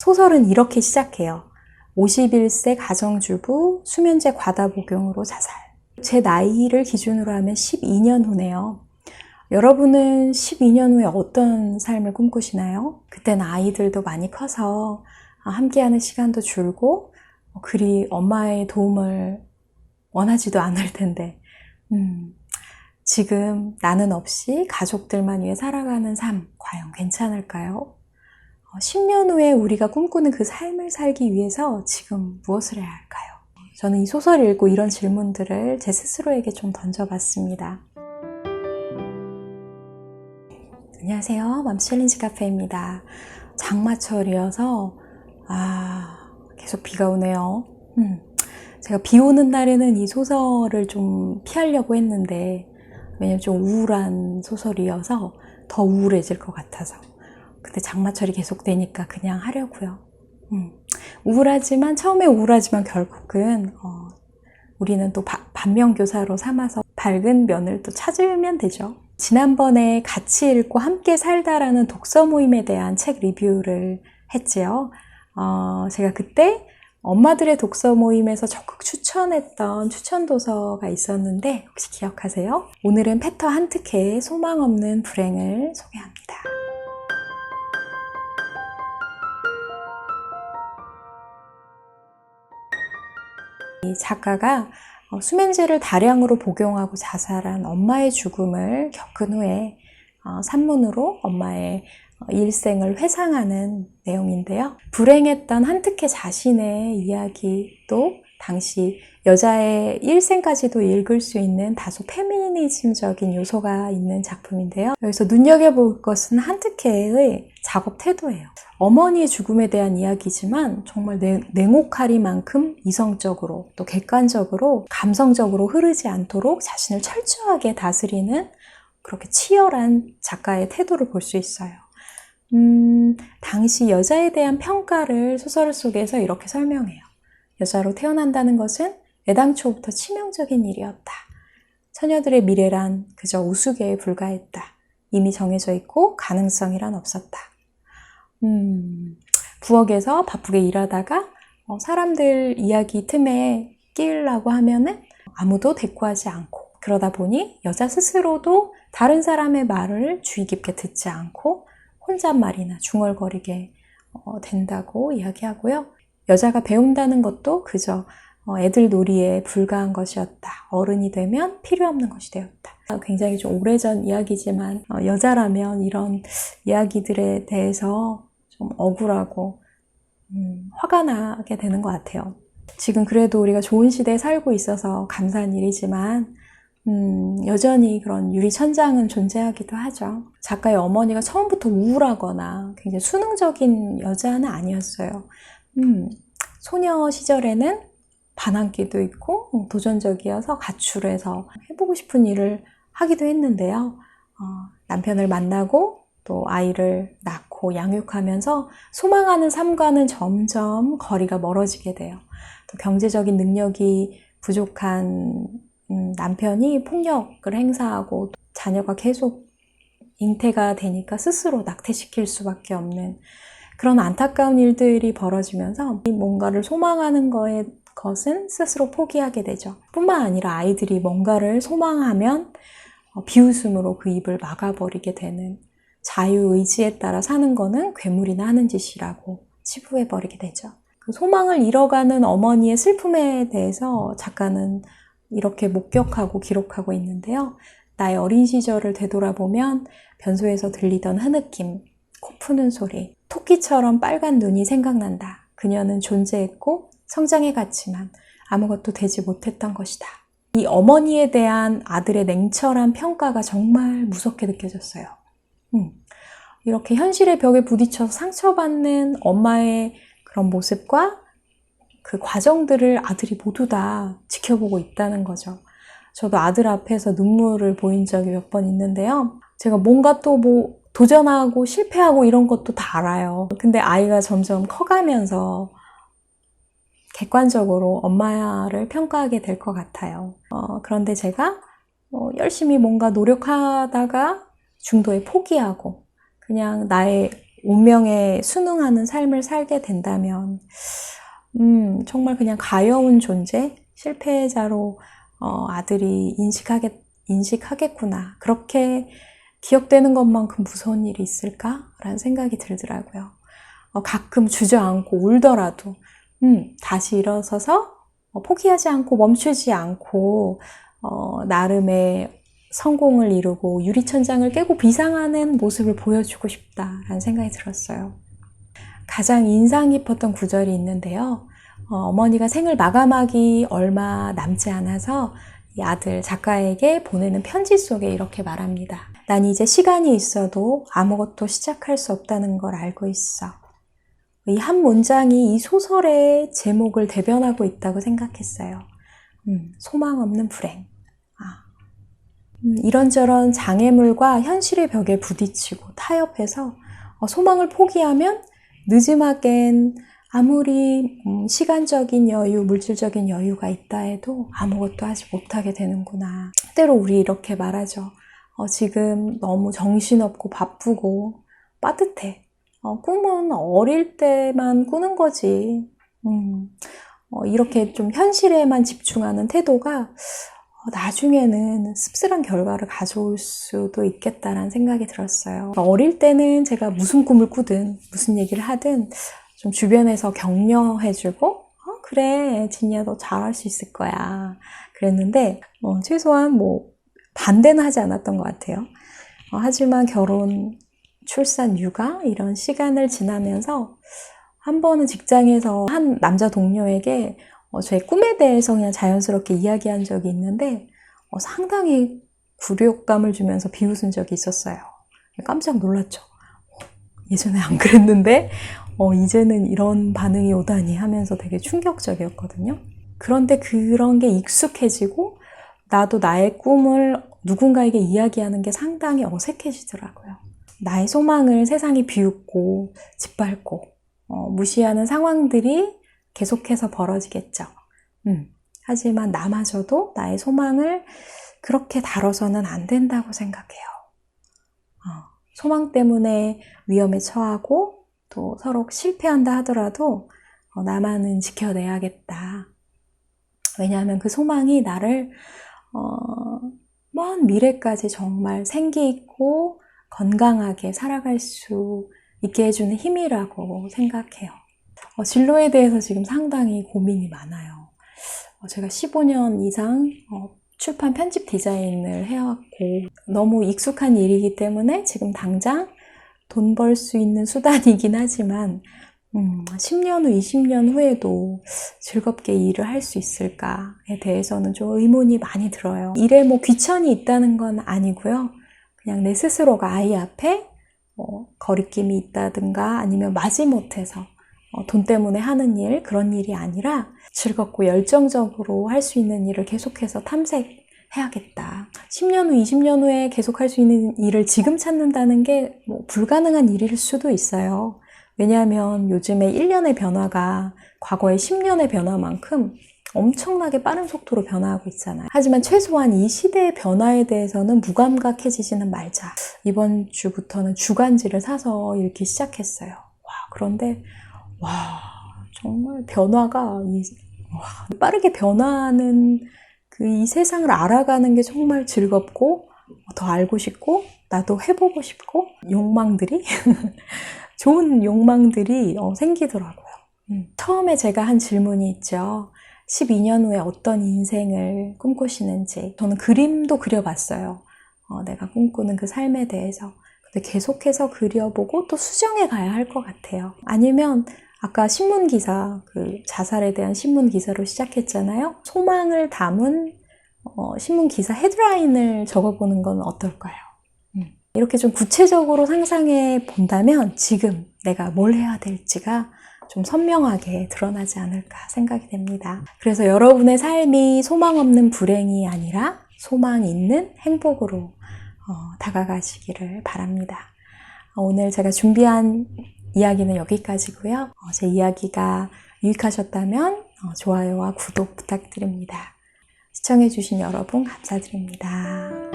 소설은 이렇게 시작해요. 51세 가정주부 수면제 과다 복용으로 자살. 제 나이를 기준으로 하면 12년 후네요. 여러분은 12년 후에 어떤 삶을 꿈꾸시나요? 그때는 아이들도 많이 커서 함께하는 시간도 줄고 그리 엄마의 도움을 원하지도 않을 텐데 지금 나는 없이 가족들만 위해 살아가는 삶 과연 괜찮을까요? 10년 후에 우리가 꿈꾸는 그 삶을 살기 위해서 지금 무엇을 해야 할까요? 저는 이 소설을 읽고 이런 질문들을 제 스스로에게 좀 던져봤습니다. 안녕하세요. 맘스 챌린지 카페입니다. 장마철이어서 계속 비가 오네요. 제가 비 오는 날에는 이 소설을 좀 피하려고 했는데 왜냐면 좀 우울한 소설이어서 더 우울해질 것 같아서 근데 장마철이 계속되니까 그냥 하려고요. 우울하지만 처음에 우울하지만 결국은 우리는 또 반면교사로 삼아서 밝은 면을 또 찾으면 되죠. 지난번에 같이 읽고 함께 살다라는 독서 모임에 대한 책 리뷰를 했지요. 제가 그때 엄마들의 독서 모임에서 적극 추천했던 추천 도서가 있었는데 혹시 기억하세요? 오늘은 페터 한트케의 소망 없는 불행을 소개합니다. 이 작가가 수면제를 다량으로 복용하고 자살한 엄마의 죽음을 겪은 후에 산문으로 엄마의 일생을 회상하는 내용인데요. 불행했던 한트케 자신의 이야기도 당시 여자의 일생까지도 읽을 수 있는 다소 페미니즘적인 요소가 있는 작품인데요. 여기서 눈여겨볼 것은 한트케의 작업 태도예요. 어머니의 죽음에 대한 이야기지만 정말 냉혹하리만큼 이성적으로 또 객관적으로 감성적으로 흐르지 않도록 자신을 철저하게 다스리는 그렇게 치열한 작가의 태도를 볼 수 있어요. 당시 여자에 대한 평가를 소설 속에서 이렇게 설명해요. 여자로 태어난다는 것은 애당초부터 치명적인 일이었다. 처녀들의 미래란 그저 우스개에 불과했다. 이미 정해져 있고 가능성이란 없었다. 부엌에서 바쁘게 일하다가 사람들 이야기 틈에 끼려고 하면은 아무도 대꾸하지 않고 그러다 보니 여자 스스로도 다른 사람의 말을 주의 깊게 듣지 않고 혼잣말이나 중얼거리게 된다고 이야기하고요. 여자가 배운다는 것도 그저 애들 놀이에 불과한 것이었다. 어른이 되면 필요 없는 것이 되었다. 굉장히 좀 오래전 이야기지만 여자라면 이런 이야기들에 대해서 좀 억울하고 화가 나게 되는 것 같아요. 지금 그래도 우리가 좋은 시대에 살고 있어서 감사한 일이지만 여전히 그런 유리천장은 존재하기도 하죠. 작가의 어머니가 처음부터 우울하거나 굉장히 수능적인 여자는 아니었어요. 소녀 시절에는 반항기도 있고 도전적이어서 가출해서 해보고 싶은 일을 하기도 했는데요. 남편을 만나고 또 아이를 낳고 양육하면서 소망하는 삶과는 점점 거리가 멀어지게 돼요. 또 경제적인 능력이 부족한 남편이 폭력을 행사하고 자녀가 계속 잉태가 되니까 스스로 낙태시킬 수밖에 없는 그런 안타까운 일들이 벌어지면서 뭔가를 소망하는 것은 스스로 포기하게 되죠. 뿐만 아니라 아이들이 뭔가를 소망하면 비웃음으로 그 입을 막아버리게 되는 자유의지에 따라 사는 거는 괴물이나 하는 짓이라고 치부해버리게 되죠. 그 소망을 잃어가는 어머니의 슬픔에 대해서 작가는 이렇게 목격하고 기록하고 있는데요. 나의 어린 시절을 되돌아보면 변소에서 들리던 흐느낌, 코 푸는 소리, 토끼처럼 빨간 눈이 생각난다. 그녀는 존재했고 성장해갔지만 아무것도 되지 못했던 것이다. 이 어머니에 대한 아들의 냉철한 평가가 정말 무섭게 느껴졌어요. 이렇게 현실의 벽에 부딪혀서 상처받는 엄마의 그런 모습과 그 과정들을 아들이 모두 다 지켜보고 있다는 거죠. 저도 아들 앞에서 눈물을 보인 적이 몇 번 있는데요. 제가 뭔가 또 도전하고 실패하고 이런 것도 다 알아요. 근데 아이가 점점 커가면서 객관적으로 엄마를 평가하게 될 것 같아요. 그런데 제가 열심히 뭔가 노력하다가 중도에 포기하고 그냥 나의 운명에 순응하는 삶을 살게 된다면 정말 그냥 가여운 존재, 실패자로 아들이 인식하겠구나. 그렇게 기억되는 것만큼 무서운 일이 있을까라는 생각이 들더라고요. 가끔 주저앉고 울더라도 다시 일어서서 포기하지 않고 멈추지 않고 나름의 성공을 이루고 유리천장을 깨고 비상하는 모습을 보여주고 싶다라는 생각이 들었어요. 가장 인상 깊었던 구절이 있는데요. 어머니가 생을 마감하기 얼마 남지 않아서 이 아들 작가에게 보내는 편지 속에 이렇게 말합니다. 난 이제 시간이 있어도 아무것도 시작할 수 없다는 걸 알고 있어. 이 한 문장이 이 소설의 제목을 대변하고 있다고 생각했어요. 소망 없는 불행. 이런저런 장애물과 현실의 벽에 부딪히고 타협해서 소망을 포기하면 늦음하겐 아무리 시간적인 여유, 물질적인 여유가 있다 해도 아무것도 하지 못하게 되는구나. 때로 우리 이렇게 말하죠. 지금 너무 정신없고 바쁘고 빠듯해. 꿈은 어릴 때만 꾸는 거지. 이렇게 좀 현실에만 집중하는 태도가 나중에는 씁쓸한 결과를 가져올 수도 있겠다라는 생각이 들었어요. 어릴 때는 제가 무슨 꿈을 꾸든 무슨 얘기를 하든 좀 주변에서 격려해주고 그래 진이야 너 잘할 수 있을 거야 그랬는데 최소한 반대는 하지 않았던 것 같아요. 하지만 결혼, 출산, 육아 이런 시간을 지나면서 한 번은 직장에서 한 남자 동료에게 제 꿈에 대해서 그냥 자연스럽게 이야기한 적이 있는데 상당히 굴욕감을 주면서 비웃은 적이 있었어요. 깜짝 놀랐죠. 예전에 안 그랬는데 이제는 이런 반응이 오다니 하면서 되게 충격적이었거든요. 그런데 그런 게 익숙해지고 나도 나의 꿈을 누군가에게 이야기하는 게 상당히 어색해지더라고요. 나의 소망을 세상이 비웃고 짓밟고 무시하는 상황들이 계속해서 벌어지겠죠. 하지만 나마저도 나의 소망을 그렇게 다뤄서는 안 된다고 생각해요. 소망 때문에 위험에 처하고 또 서로 실패한다 하더라도 나만은 지켜내야겠다. 왜냐하면 그 소망이 나를 먼 미래까지 정말 생기 있고 건강하게 살아갈 수 있게 해주는 힘이라고 생각해요. 진로에 대해서 지금 상당히 고민이 많아요. 제가 15년 이상 출판 편집 디자인을 해왔고 너무 익숙한 일이기 때문에 지금 당장 돈 벌 수 있는 수단이긴 하지만 10년 후, 20년 후에도 즐겁게 일을 할 수 있을까에 대해서는 좀 의문이 많이 들어요. 일에 귀천이 있다는 건 아니고요. 그냥 내 스스로가 아이 앞에 거리낌이 있다든가 아니면 마지못해서 돈 때문에 하는 일, 그런 일이 아니라 즐겁고 열정적으로 할 수 있는 일을 계속해서 탐색해야겠다. 10년 후, 20년 후에 계속 할 수 있는 일을 지금 찾는다는 게 불가능한 일일 수도 있어요. 왜냐하면 요즘에 1년의 변화가 과거의 10년의 변화만큼 엄청나게 빠른 속도로 변화하고 있잖아요. 하지만 최소한 이 시대의 변화에 대해서는 무감각해지지는 말자. 이번 주부터는 주간지를 사서 읽기 시작했어요. 그런데 정말 변화가 빠르게 변화하는 이 세상을 알아가는 게 정말 즐겁고 더 알고 싶고 나도 해보고 싶고 욕망들이 좋은 욕망들이 생기더라고요. 처음에 제가 한 질문이 있죠. 12년 후에 어떤 인생을 꿈꾸시는지. 저는 그림도 그려봤어요. 내가 꿈꾸는 그 삶에 대해서. 근데 계속해서 그려보고 또 수정해 가야 할 것 같아요. 아니면 아까 신문기사, 자살에 대한 신문기사로 시작했잖아요. 소망을 담은 신문기사 헤드라인을 적어보는 건 어떨까요? 이렇게 좀 구체적으로 상상해 본다면 지금 내가 뭘 해야 될지가 좀 선명하게 드러나지 않을까 생각이 됩니다. 그래서 여러분의 삶이 소망 없는 불행이 아니라 소망 있는 행복으로 다가가시기를 바랍니다. 오늘 제가 준비한 이야기는 여기까지고요. 제 이야기가 유익하셨다면 좋아요와 구독 부탁드립니다. 시청해주신 여러분 감사드립니다.